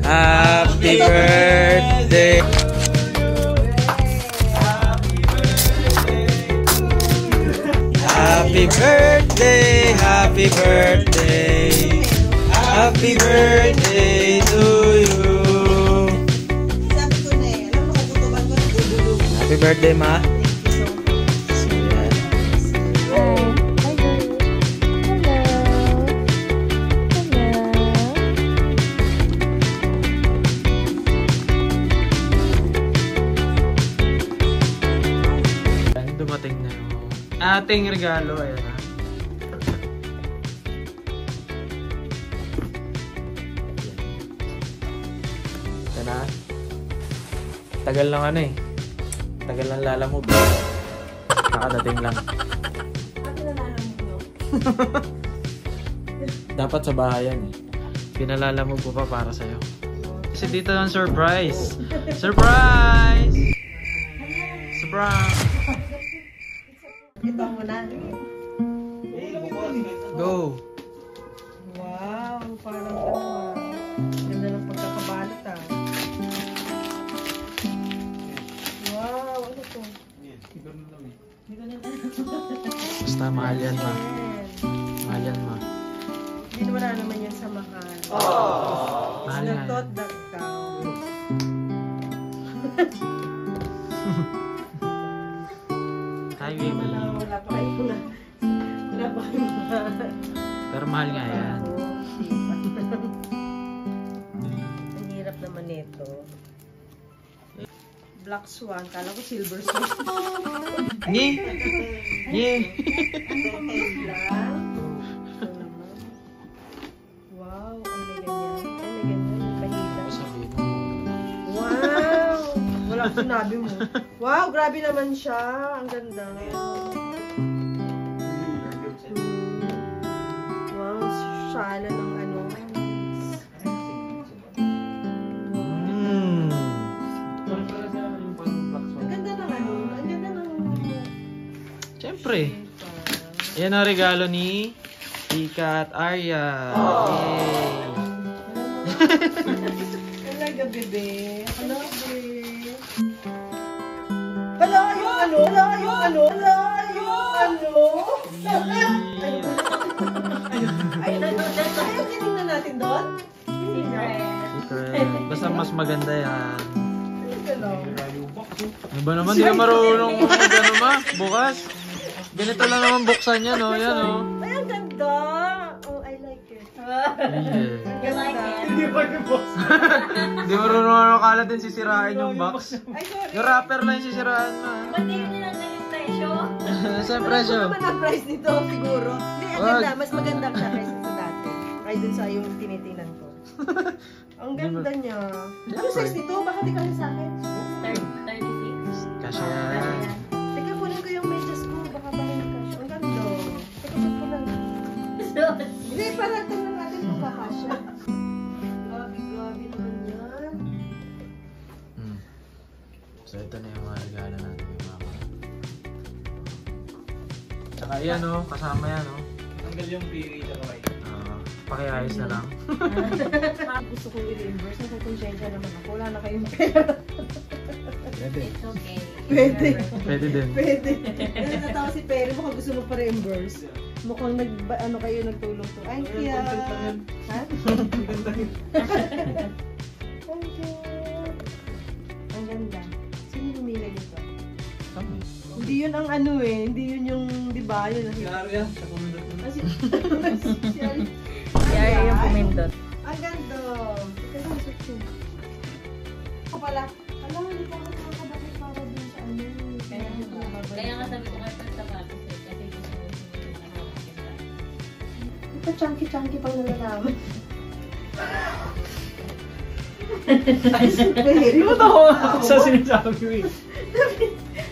Happy birthday. Happy birthday, happy birthday, happy birthday to you. Happy birthday, ma. Dumating na yung ating regalo. Ayan na. Ito na. Tagal lang ano eh. Tagal lang lalamove. Nakadating lang. Dapat sa bahayan eh. Pinalalamove ko pa para sa'yo. Kasi dito ang surprise. Surprise! Surprise! Ito muna. Go! Wow, parang dalawa. Ganda ng pagkakabalot ah. Wow, ano to? Basta mahal yan, ma. Mahal yan, ma. Hindi wala naman yan sa mahal. Mahal nga yan. Thought that counts. Hi, baby. Wala pa kayo na. Wala pa kayo mahal. Pero mahal nga yan. Ang hirap naman nito. Black Swan. Kala ko Silver Swan. Nye! Nye! Wow, ay may ganyan. Ay may ganyan. Kahila. Sabihin mo. Wow! Wala ko sinabi mo. Wow, grabe naman siya. Ang ganda. Wow, shala ng ano. Ang ganda ng ano. Ang ganda ng... Siyempre. Yan ang regalo ni Ika at Arya. Yay! Talaga, bebe. Ano, bebe? Hala, yung ano? Hala, yung ano? Hala, yung ano? Ay, yung tinignan natin doon? Secret. Basta mas maganda yan. Talaga lang. Ano ba naman? Di ka marunong ano ma? Bukas. Ganito lang naman buksan yan, oh. Yan, oh. Ay, ang ganda. Oh, I like it. Yeah. You like it? Hindi pa yung boss. Di marunong kalat din sisirain yung box. Ay, sorry. Yung wrapper lang yung sisiraan mo. Ba't di nyo nilang yung presyo? Saan Wala presyo? naman ang price nito, siguro. Hindi, ang Wag. ganda. Mas maganda siya kaysa sa dati. Kahit dun sa yung tinitingnan ko. Ang ganda niya. Ano size nito? Baka di ka rin sa akin. 36. Kasya yan. Teka, kunin ko yung medyas ko. Baka bahin ka siya. Ang ganda. Teka, check ko lang. Hindi, parang tingnan natin kung kakasya. Grabe, grabe naman yan. So ito na yung mga regalo natin kay mama. Tsaka yan, oh. Kasama yan, oh. Tanggal yung piri sa kamay. Pakiayos na lang. Gusto ko i-reimburse. Nagkukonsensya naman ako. Wala na kayong pera. Pwede. It's okay. Pwede. Pwede din. Pwede. Kasi natawa si Perry, mukhang gusto mo pa-reimburse. Mukhang ano kayo nagtulong to. Ay, kaya... Ha? Thank you. Ang ganda. Sino bumili nito? Hindi yun ang ano eh. Hindi yun yung, di ba? Yun ang... Arya, sa kumundot mo. Kasi... Yari yung pumindot. Ang ganda. Kasi ang suit yun. Ako pala. Alam, hindi pa ako nakakabakit para dun sa ano. Kaya nga sabi ko kayo sa sapatos eh. Kasi gusto mo Ito chunky-chunky pang nalalaman. Di ba tawag ako sa sinasabi ko eh?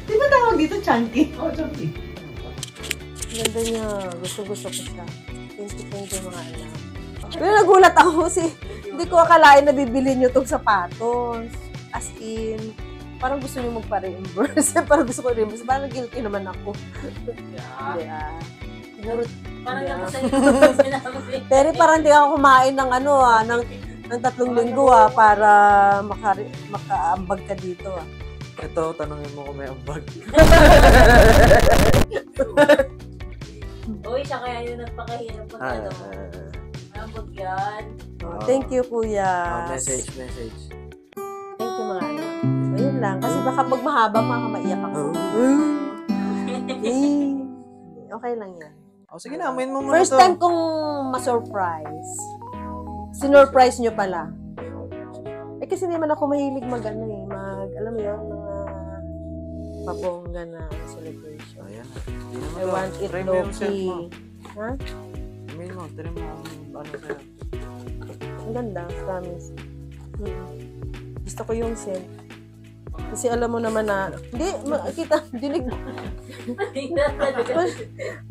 Di ba tawag dito chunky? Oo, chunky. Ganda niya. Gusto-gusto ko siya. Pinti-pinti yung mga alam. Pero nagulat ako kasi hindi ko akalain na bibili niyo itong sapatos. As in, parang gusto niyo magpa-reimburse. Parang gusto ko reimburse. Parang guilty naman ako. Yeah. Siguro, Parang yeah. ako sa'yo sinabi. Pero parang hindi ako kumain ng ano ng ng 3 linggo para makaambag ka dito Ito, tanongin mo kung may ambag. Uy, siya kaya yung nagpakahirap pag ano. Ambag yan. Thank you, kuya. Message. Thank you, mga anak. Ayun lang. Kasi baka pag mahaba, maiyak ako. Okay lang yan. Sige na, amin mo muna First time kong ma-surprise. Sinurprise nyo pala. Kasi naman ako mahilig alam mo yun, mga mabongga na celebration. Ayan. I want it low-key. Ha? Amin mo, try mo kung ano sa'yo. Ang ganda, promise. Gusto ko yung scent. Kasi alam mo naman na, hindi, makikita, dinig.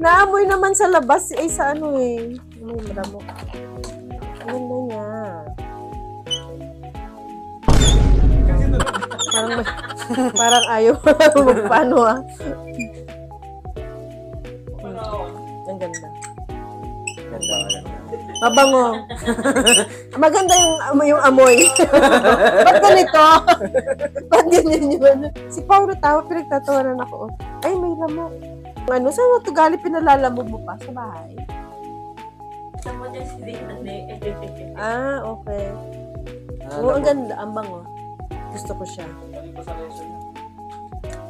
Naamoy naman sa labas, sa ano may madamo. Ang ganda niya. Parang ayaw magpaano Ang ganda. Ganda. Mabango. Maganda yung amoy. Ba't ganito? Ba't ganyan yun? Si Paolo tawa, pinagtatawanan ako. Ay, may lamok. Saan mo ito gali pinalalamog mo pa? Sa bahay? Sa mo dyan si Dinane. Okay. Oo, ang ganda. Ang bango. Gusto ko siya.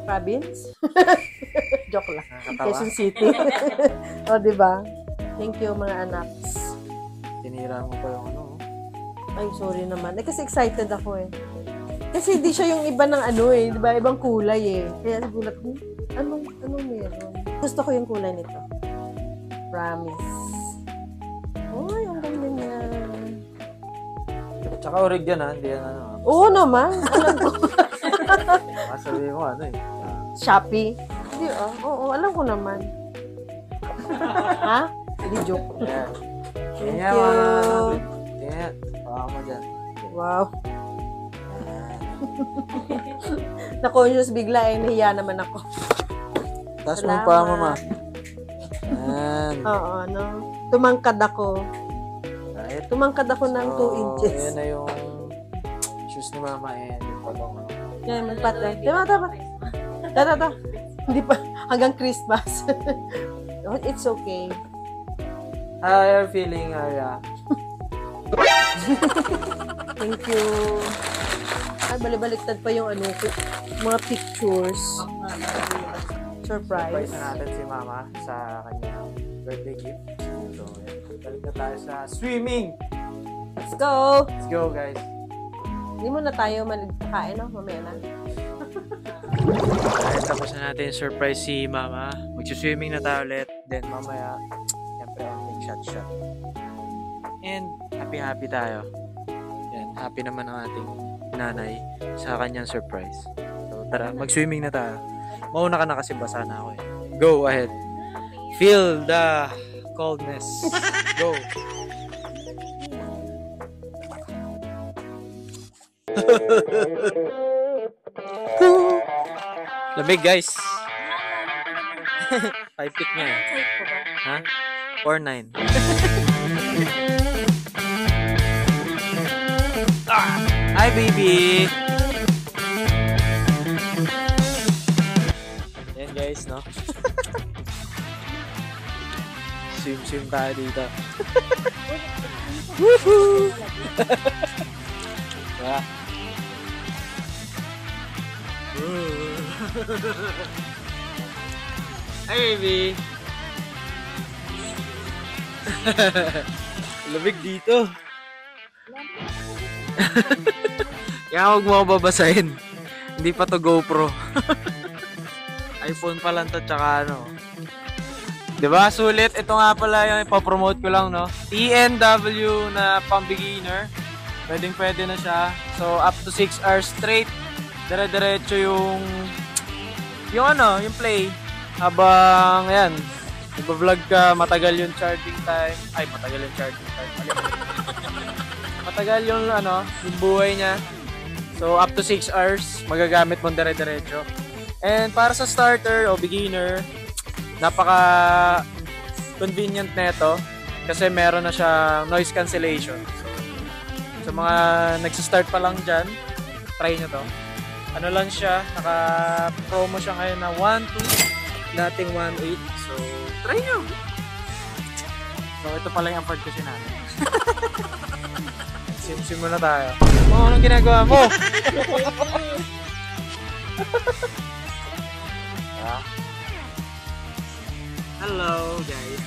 Province? Joke lang. Quezon City. O, diba? Thank you, mga anak. Tinira mo pa yung ano. Ay, sorry naman. Kasi excited ako Kasi hindi siya yung iba ng diba? Ibang kulay Kaya nagulat ko, anong meron? Gusto ko yung kulay nito. Promise. Uy, ang ganda niya. Tsaka orig yan Hindi yan Oo naman. Alam ko. Sabi mo Shopee? Hindi Oo, alam ko naman. Ha? Hindi joke. Ayan. Thank you. Tingnan. Baka mo dyan. Wow. Na-conscious bigla nahiya naman ako. Taas mo pa, mama. Ayan. Oo, tumangkad ako. Right. Tumangkad ako ng 2 inches. Ayan na yung shoes ni mama yung palong. Yan, magpatay. Tama. Hindi pa, hanggang Christmas. It's okay. How are you feeling, Arya? Thank you. Ay, balibaliktad pa yung mga pictures. Surprise. Surprise na natin si mama sa kanyang birthday gift. So, balik na tayo sa swimming. Let's go! Let's go, guys. Hindi mo na tayo magkakain, mamaya na. Alright, tapos na natin yung surprise si mama. Mag-swimming na tayo ulit. Then, mamaya, siyempre, make shot. And, happy tayo. Yan, happy naman ang ating nanay sa kanyang surprise. So, tara, mag-swimming na tayo. Mauna ka na kasi basa na ako Go ahead. Feel the coldness. Go. Lamig, guys. 5 feet nga Ha? 4'9". Hi, baby! Yan, guys, no? Swim tayo dito. Woohoo! Yeah. Hi, baby! Lamig dito. Kaya huwag mo ako babasahin. Hindi pa to GoPro. iPhone pa lang to, tsaka diba? Sulit. Ito nga pala yung ipapromote ko lang, no? TNW na pang beginner. Pwede na siya. So, up to 6 hours straight. Dire-diretso yung play. Habang, ayan, nag-vlog ka, matagal yung charging time. Ay, matagal yung charging time. Matagal yung, yung buhay niya. So, up to 6 hours, magagamit mo dire-diretso. And para sa starter o beginner, napaka-convenient na ito kasi meron na siyang noise cancellation. So, Sa mga nagsistart pa lang dyan, try nyo to. Ano lang siya, naka-promo siya ngayon na 1.2, dating 1.8. So, try nyo! So, ito pala yung afford kasi natin. Sim muna tayo. Oh, anong ginagawa mo? Hello, guys.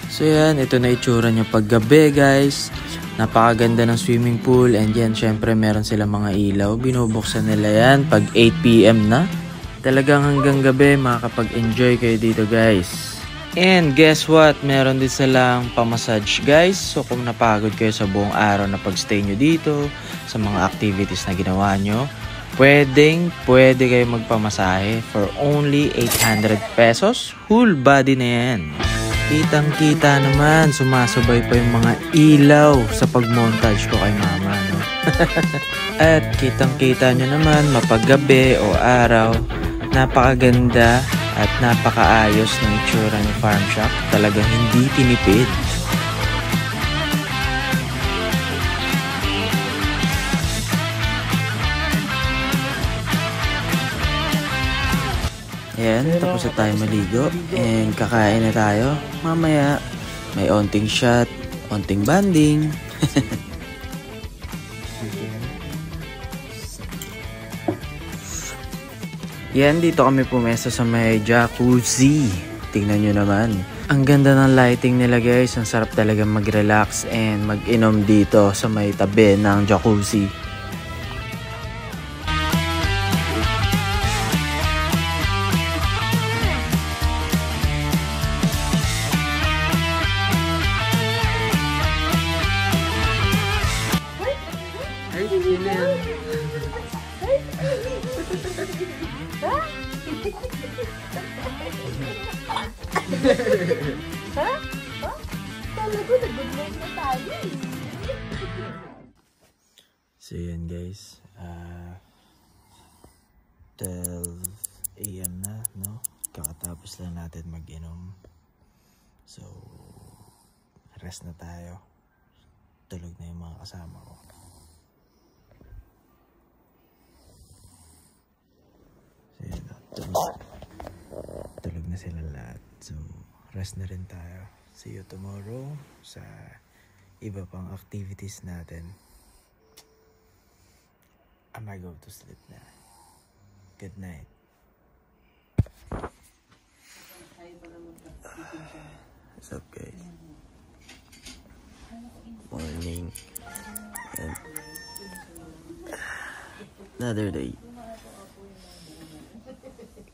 So yan, ito na itsura niya paggabi guys. Napakaganda ng swimming pool and yan syempre meron silang mga ilaw. Binubuksan nila yan pag 8 PM na. Talagang hanggang gabi makakapag-enjoy kayo dito guys. And guess what? Meron din silang pamassage guys. So kung napagod kayo sa buong araw na pagstay nyo dito, sa mga activities na ginawa nyo, pwede kayo magpamasahe for only 800 pesos. Whole body na yan. Kitang-kita naman, sumasabay pa yung mga ilaw sa pag-montage ko kay mama, no? At kitang-kita nyo naman, mapaggabi o araw, napakaganda at napakaayos ng itsura ng farm shop. Talagang hindi tinipid. Ayan, tapos na tayo maligo and kakain na tayo. Mamaya, may onting shot, onting banding. Yan, dito kami pumesto sa may jacuzzi. Tingnan nyo naman. Ang ganda ng lighting nila guys. Ang sarap talaga mag-relax and mag-inom dito sa may tabi ng jacuzzi. Ha? Talaga, nag-good night na tayo. So yan guys, 12 AM na, no? Kakatapos lang natin mag-inom. So, rest na tayo. Tulog na yung mga kasama ko. So yan, tulog na sila lahat. So, rest na rin tayo. See you tomorrow sa iba pang activities natin. I might go to sleep na. Good night. What's up guys? Morning. And another day.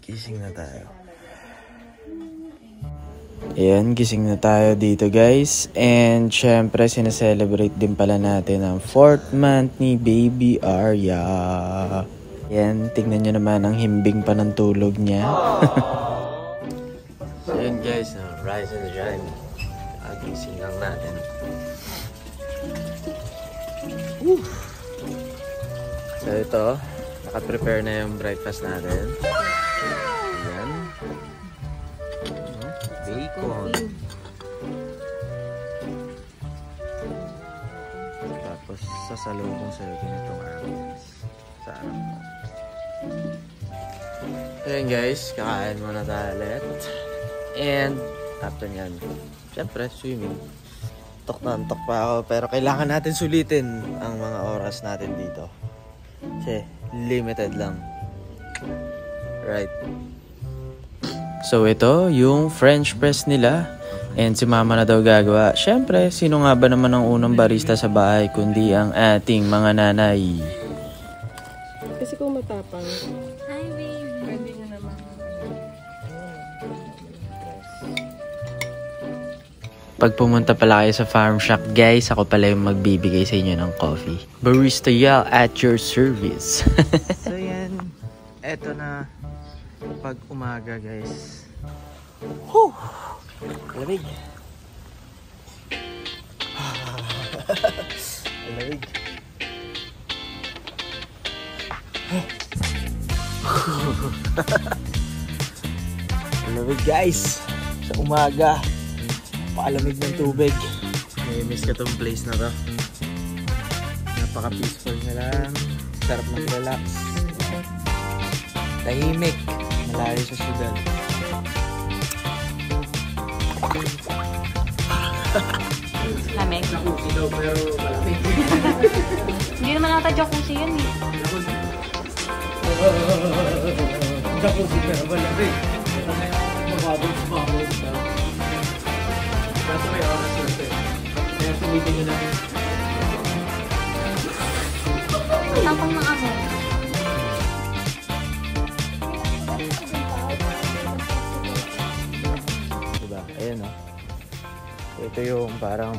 Gising na tayo. Ayan, gising na tayo dito guys. And syempre, sineselebrate din pala natin ang 4th month ni Baby Arya. Ayan, tingnan nyo naman ang himbing pa ng tulog niya. So yun guys, rise and shine. Gising lang natin. So ito, naka-prepare na yung breakfast natin. Ayan. Bacon. Tapos sasalubong sa'yo ganitong arroz sa arap mo. Ayan guys, kakain muna tayo ulit. And after nyan, syempre swimming. Tok na antok pa ako, pero kailangan natin sulitin ang mga oras natin dito. Kasi limited lang. Right. So ito, yung French press nila. And si mama na daw gagawa. Syempre, sino nga ba naman ang unang barista sa bahay kundi ang ating mga nanay. Kasi kung matapang, Hi, baby. pwede nyo naman. Pag pumunta pala kayo sa farm shop, guys, ako pala yung magbibigay sa inyo ng coffee. Barista Yal at your service. So yan, eto na pag umaga guys. Whew! Lamig. Lamig. Lamig guys. Sa umaga. Napakalamig ng tubig. May-miss ka tong place na to. Napaka-peaceful na lang. Sarap mag-relax. Tahimik. Malayo sa syudad. Lamig. Jacuzzi daw, pero malamig. Hindi naman nata jacuzzi yun eh. Jacuzzi, pero malamig. Mababos daw. Kaso may oras na ito. Kaya sumitin nyo na. Tapang ng amo. Diba? Ayan o. Ito yung parang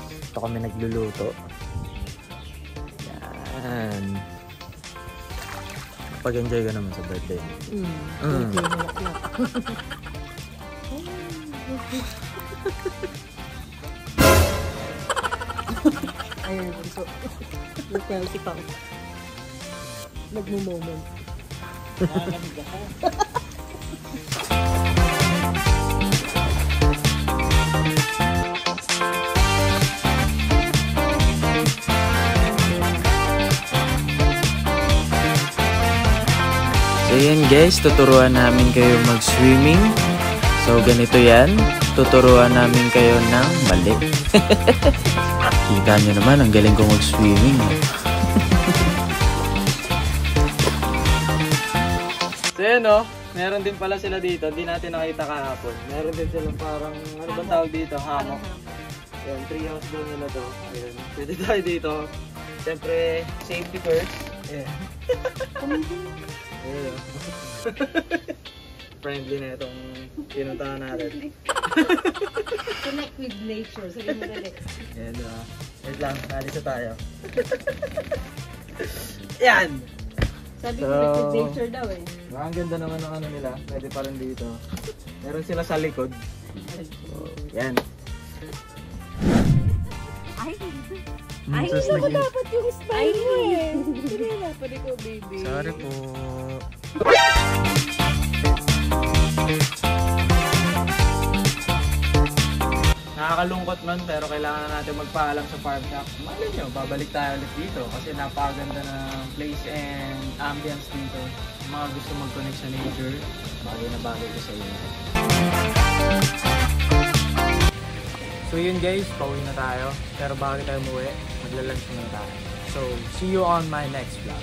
ito kami nagluluto. Yan. Pag-enjoy ka naman sa birthday mo. Ayun, so, look na si Pao. Nagmo-moment. So yan guys, tuturuan namin kayo mag-swimming. So ganito yan, tuturuan namin kayo ng mali. Kita nyo naman, ang galing ko mag-swimming. So yun o, meron din pala sila dito. Hindi natin nakita kahapon. Meron din silang parang, ano bang tawag dito? Hammock. Yan, treehouse doon nila to. Ayan, pwede tayo dito. Siyempre, safety first. Ayan. Ayan o. Friendly na itong pinuntahan natin. Connect with nature. Sige mo dali. Ayan o. Wait lang, nalisa tayo. Yan! Sabi So, ko connect with nature daw eh. Ang ganda naman ng ano nila. Pwede pa rin dito. Meron sila sa likod. So, yan. Ay, Sus, hindi ko dapat yung style mo eh. Hindi na dapat ikaw, baby. Sorry po. Nakakalungkot man pero kailangan na natin magpaalam sa farm shop. Malay nyo, babalik tayo ulit dito kasi napakaganda ng place and ambience dito. Yung mga gusto mag-connect sa nature, bagay na bagay ko sa inyo. So yun guys, pauwi na tayo. Pero bago tayo umuwi, magla-lunch muna tayo. So, see you on my next vlog.